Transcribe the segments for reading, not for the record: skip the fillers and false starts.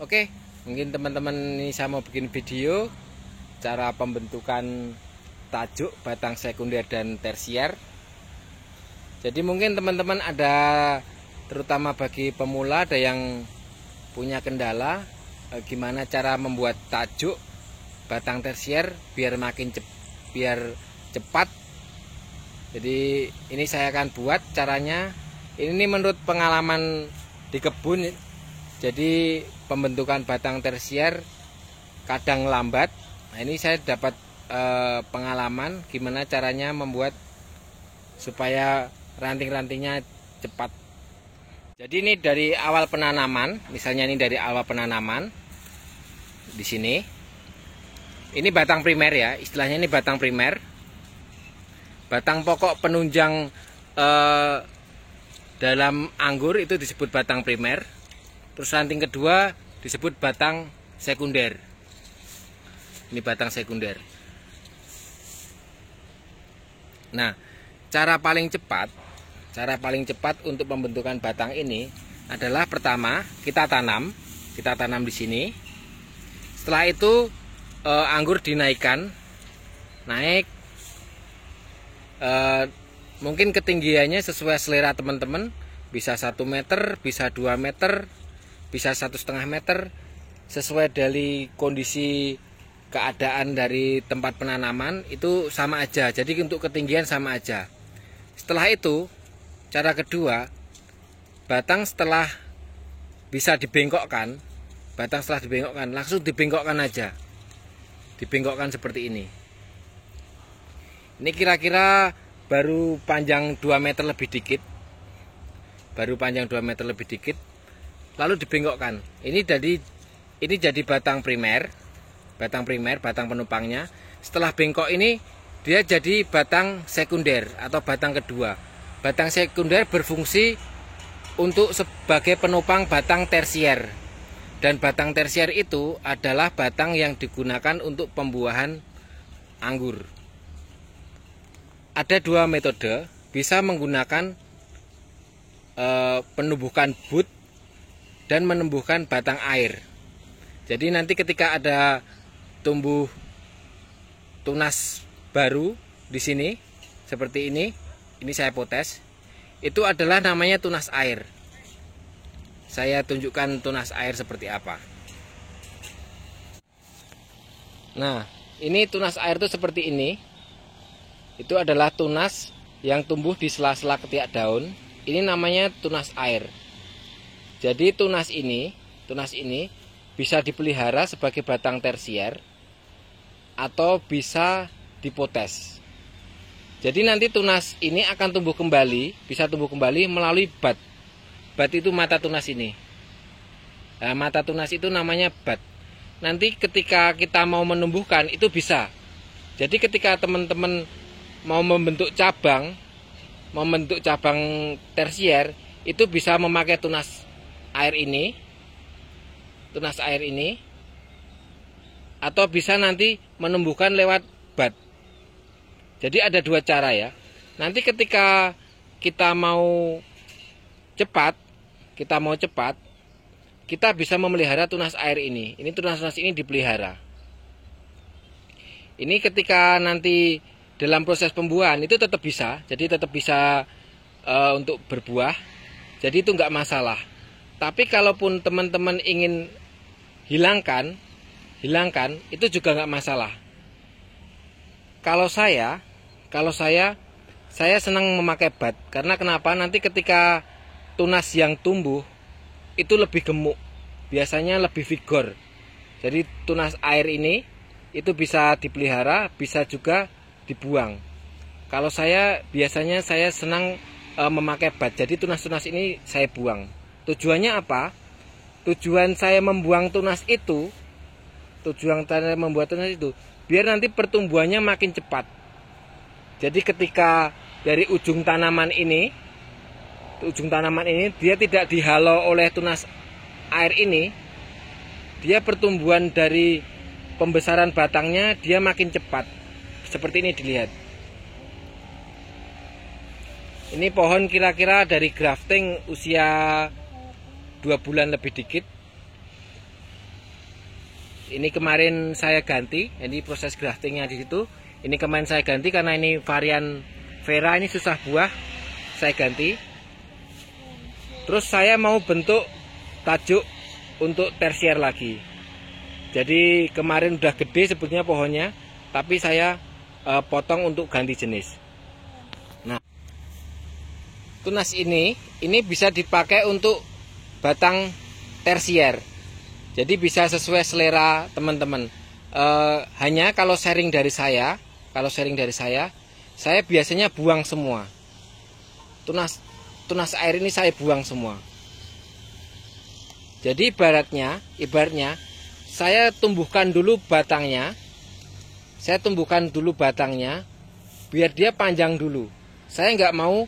Oke, mungkin teman-teman ini saya mau bikin video cara pembentukan tajuk batang sekunder dan tersier. Jadi mungkin teman-teman ada, terutama bagi pemula, ada yang punya kendala gimana cara membuat tajuk batang tersier biar cepat. Jadi ini saya akan buat caranya. Ini menurut pengalaman di kebun. Jadi pembentukan batang tersier kadang lambat. Nah, ini saya dapat pengalaman gimana caranya membuat supaya ranting-rantingnya cepat. Jadi ini dari awal penanaman, misalnya ini dari awal penanaman di sini. Ini batang primer ya, istilahnya ini batang primer. Batang pokok penunjang dalam anggur itu disebut batang primer. Terus ranting kedua disebut batang sekunder. Ini batang sekunder. Nah, cara paling cepat untuk pembentukan batang ini adalah pertama kita tanam di sini. Setelah itu anggur dinaikkan, mungkin ketinggiannya sesuai selera teman-teman, bisa 1 meter, bisa 2 meter, bisa 1,5 meter, sesuai dari kondisi keadaan dari tempat penanaman itu sama aja. Jadi untuk ketinggian sama aja. Setelah itu, cara kedua, batang setelah bisa dibengkokkan, langsung dibengkokkan aja. Dibengkokkan seperti ini. Ini kira-kira baru panjang 2 meter lebih dikit. Lalu dibengkokkan. Ini jadi batang primer, batang penumpangnya. Setelah bengkok ini dia jadi batang sekunder atau batang kedua. Batang sekunder berfungsi untuk sebagai penopang batang tersier. Dan batang tersier itu adalah batang yang digunakan untuk pembuahan anggur. Ada 2 metode, bisa menggunakan penumbukan bud dan menumbuhkan batang air. Jadi nanti ketika ada tumbuh tunas baru di sini seperti ini saya potes, itu adalah namanya tunas air. Saya tunjukkan tunas air seperti apa. Nah, ini tunas air itu seperti ini. Itu adalah tunas yang tumbuh di sela-sela ketiak daun. Ini namanya tunas air. Jadi tunas ini bisa dipelihara sebagai batang tersier atau bisa dipotes. Jadi nanti tunas ini akan tumbuh kembali, bisa tumbuh kembali melalui bat. Bat itu mata tunas ini. Nah, mata tunas itu namanya bat. Nanti ketika kita mau menumbuhkan itu bisa. Jadi ketika teman-teman mau membentuk cabang tersier, itu bisa memakai tunas air ini, atau bisa nanti menumbuhkan lewat bat. Jadi ada 2 cara ya. Nanti ketika kita mau cepat, kita bisa memelihara tunas air ini. Ini tunas ini dipelihara. Ini ketika nanti dalam proses pembuahan itu tetap bisa, jadi tetap bisa untuk berbuah. Jadi itu nggak masalah. Tapi kalaupun teman-teman ingin hilangkan itu juga nggak masalah. Kalau saya senang memakai bat. Karena kenapa? Nanti ketika tunas yang tumbuh itu lebih gemuk, biasanya lebih vigor. Jadi tunas air ini itu bisa dipelihara, bisa juga dibuang. Kalau biasanya saya senang memakai bat. Jadi tunas-tunas ini saya buang. Tujuannya apa? Tujuan saya membuat tunas itu biar nanti pertumbuhannya makin cepat. Jadi ketika dari ujung tanaman ini dia tidak dihalau oleh tunas air ini, dia pertumbuhan dari pembesaran batangnya dia makin cepat. Seperti ini dilihat. Ini pohon kira-kira dari grafting usia 2 bulan lebih dikit. Ini kemarin saya ganti, ini proses graftingnya di situ. Ini kemarin saya ganti karena ini varian Vera, ini susah buah, saya ganti. Terus saya mau bentuk tajuk untuk tersier lagi. Jadi kemarin udah gede sebetulnya pohonnya, tapi saya potong untuk ganti jenis. Nah, tunas ini bisa dipakai untuk batang tersier. Jadi bisa sesuai selera teman-teman. Hanya kalau sharing dari saya, saya biasanya buang semua. Tunas air ini saya buang semua. Jadi ibaratnya saya tumbuhkan dulu batangnya. Biar dia panjang dulu. Saya nggak mau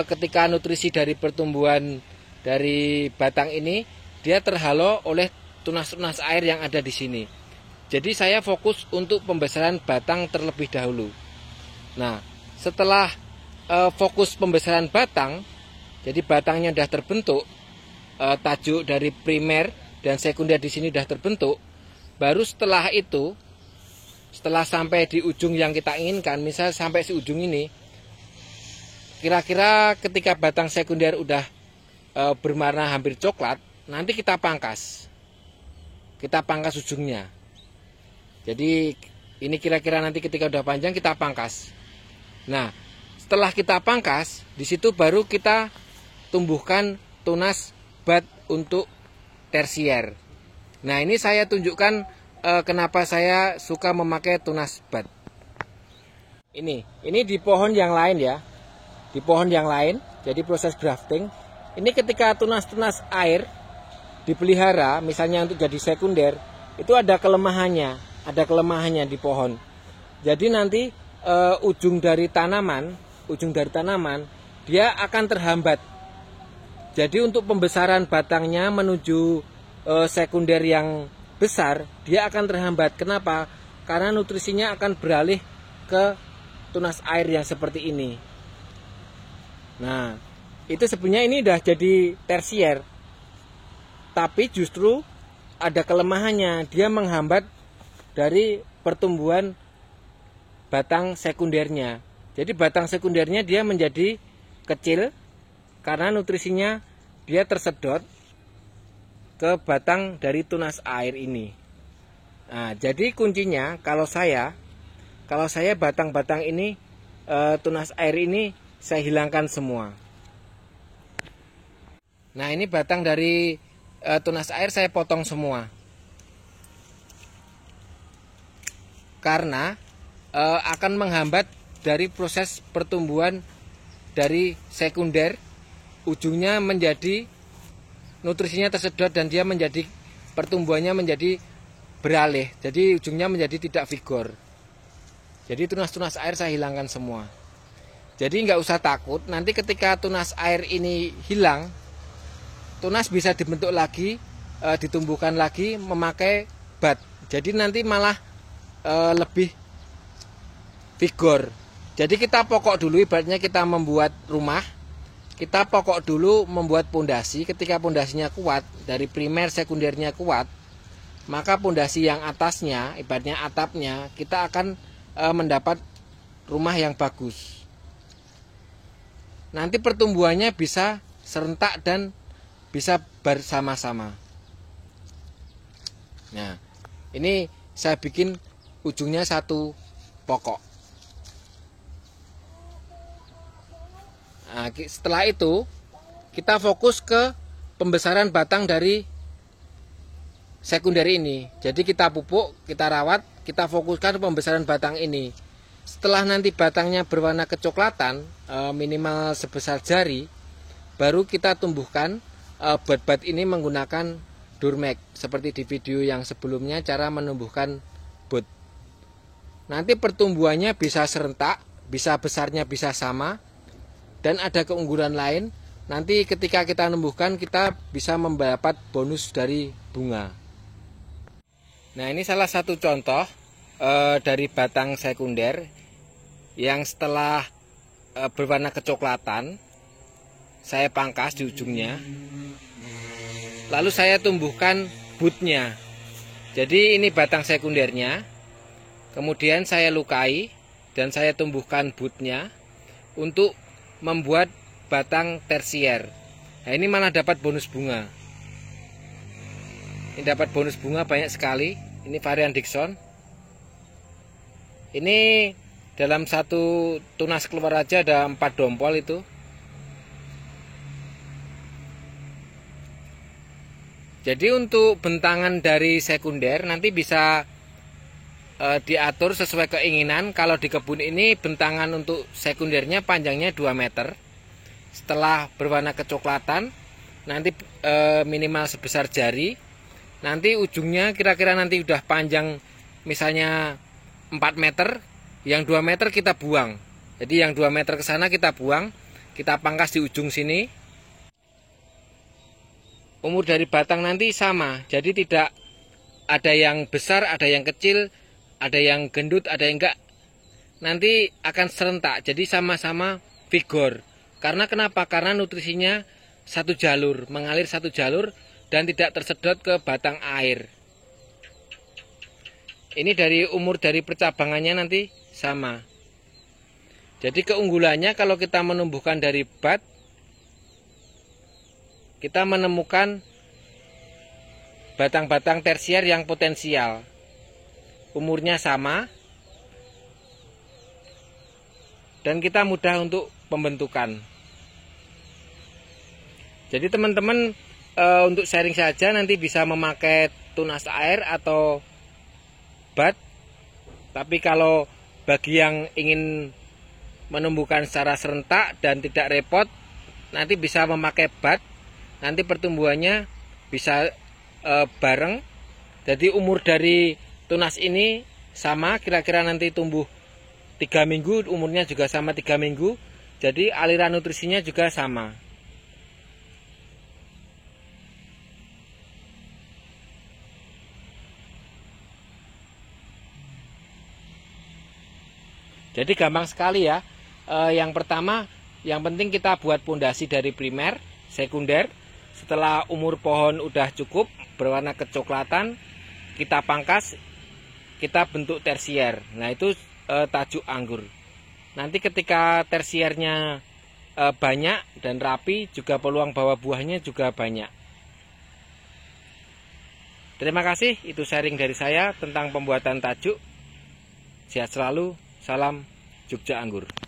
ketika nutrisi dari pertumbuhan dari batang ini dia terhalau oleh tunas-tunas air yang ada di sini. Jadi saya fokus untuk pembesaran batang terlebih dahulu. Nah, setelah fokus pembesaran batang, jadi batangnya sudah terbentuk, tajuk dari primer dan sekunder di sini sudah terbentuk. Baru setelah itu, setelah sampai di ujung yang kita inginkan, misalnya sampai di ujung ini, kira-kira ketika batang sekunder udah berwarna hampir coklat, nanti kita pangkas. Kita pangkas ujungnya. Jadi ini kira-kira nanti ketika udah panjang kita pangkas. Nah, setelah kita pangkas, di situ baru kita tumbuhkan tunas bud untuk tersier. Nah, ini saya tunjukkan kenapa saya suka memakai tunas bud. Ini di pohon yang lain ya. Di pohon yang lain, jadi proses grafting. Ini ketika tunas-tunas air dipelihara, misalnya untuk jadi sekunder, itu ada kelemahannya di pohon. Jadi nanti ujung dari tanaman dia akan terhambat. Jadi untuk pembesaran batangnya menuju sekunder yang besar, dia akan terhambat. Kenapa? Karena nutrisinya akan beralih ke tunas air yang seperti ini. Nah, itu sebenarnya ini udah jadi tersier. Tapi justru ada kelemahannya, dia menghambat dari pertumbuhan batang sekundernya. Jadi batang sekundernya dia menjadi kecil karena nutrisinya dia tersedot ke batang dari tunas air ini. Nah, jadi kuncinya kalau saya batang-batang ini tunas air ini saya hilangkan semua. Nah, ini batang dari tunas air saya potong semua. Karena akan menghambat dari proses pertumbuhan dari sekunder, ujungnya menjadi nutrisinya tersedot dan dia menjadi pertumbuhannya menjadi beralih. Jadi ujungnya menjadi tidak vigor. Jadi tunas-tunas air saya hilangkan semua. Jadi nggak usah takut, nanti ketika tunas air ini hilang, tunas bisa dibentuk lagi, ditumbuhkan lagi memakai bud. Jadi nanti malah lebih vigor. Jadi kita pokok dulu, ibaratnya kita membuat rumah, kita pokok dulu membuat pondasi. Ketika pondasinya kuat, dari primer sekundernya kuat, maka pondasi yang atasnya, ibaratnya atapnya, kita akan mendapat rumah yang bagus. Nanti pertumbuhannya bisa serentak dan bisa bersama-sama. Nah, ini saya bikin ujungnya satu pokok. Nah, setelah itu kita fokus ke pembesaran batang dari sekunder ini. Jadi kita pupuk, kita rawat, kita fokuskan pembesaran batang ini. Setelah nanti batangnya berwarna kecoklatan, minimal sebesar jari, baru kita tumbuhkan bud-bud ini menggunakan Durmax. Seperti di video yang sebelumnya cara menumbuhkan bud. Nanti pertumbuhannya bisa serentak, bisa besarnya bisa sama, dan ada keunggulan lain. Nanti ketika kita menumbuhkan, kita bisa mendapat bonus dari bunga. Nah, ini salah satu contoh dari batang sekunder yang setelah berwarna kecoklatan saya pangkas di ujungnya, lalu saya tumbuhkan budnya. Jadi ini batang sekundernya. Kemudian saya lukai dan saya tumbuhkan butnya untuk membuat batang tersier. Nah, ini malah dapat bonus bunga. Ini dapat bonus bunga banyak sekali. Ini varian Dickson. Ini dalam satu tunas keluar aja ada 4 dompol itu. Jadi untuk bentangan dari sekunder nanti bisa diatur sesuai keinginan. Kalau di kebun ini bentangan untuk sekundernya panjangnya 2 meter. Setelah berwarna kecoklatan nanti minimal sebesar jari. Nanti ujungnya kira-kira nanti udah panjang misalnya 4 meter, yang 2 meter kita buang. Jadi yang 2 meter ke sana kita buang, kita pangkas di ujung sini. Umur dari batang nanti sama, jadi tidak ada yang besar, ada yang kecil, ada yang gendut, ada yang enggak. Nanti akan serentak, jadi sama-sama vigor. Karena kenapa? Karena nutrisinya satu jalur, mengalir satu jalur dan tidak tersedot ke batang air. Ini dari umur dari percabangannya nanti sama. Jadi keunggulannya kalau kita menumbuhkan dari bud, kita menemukan batang-batang tersier yang potensial. Umurnya sama. Dan kita mudah untuk pembentukan. Jadi teman-teman untuk sharing saja nanti bisa memakai tunas air atau bud. Tapi kalau bagi yang ingin menumbuhkan secara serentak dan tidak repot, nanti bisa memakai bud. Nanti pertumbuhannya bisa bareng. Jadi umur dari tunas ini sama, kira-kira nanti tumbuh 3 minggu, umurnya juga sama 3 minggu. Jadi aliran nutrisinya juga sama. Jadi gampang sekali ya. Yang pertama, yang penting kita buat pondasi dari primer, sekunder. Setelah umur pohon udah cukup berwarna kecoklatan, kita pangkas, kita bentuk tersier. Nah itu tajuk anggur. Nanti ketika tersiernya banyak dan rapi, juga peluang bawa buahnya juga banyak. Terima kasih, itu sharing dari saya tentang pembuatan tajuk. Sehat selalu. Salam Jogja Anggur.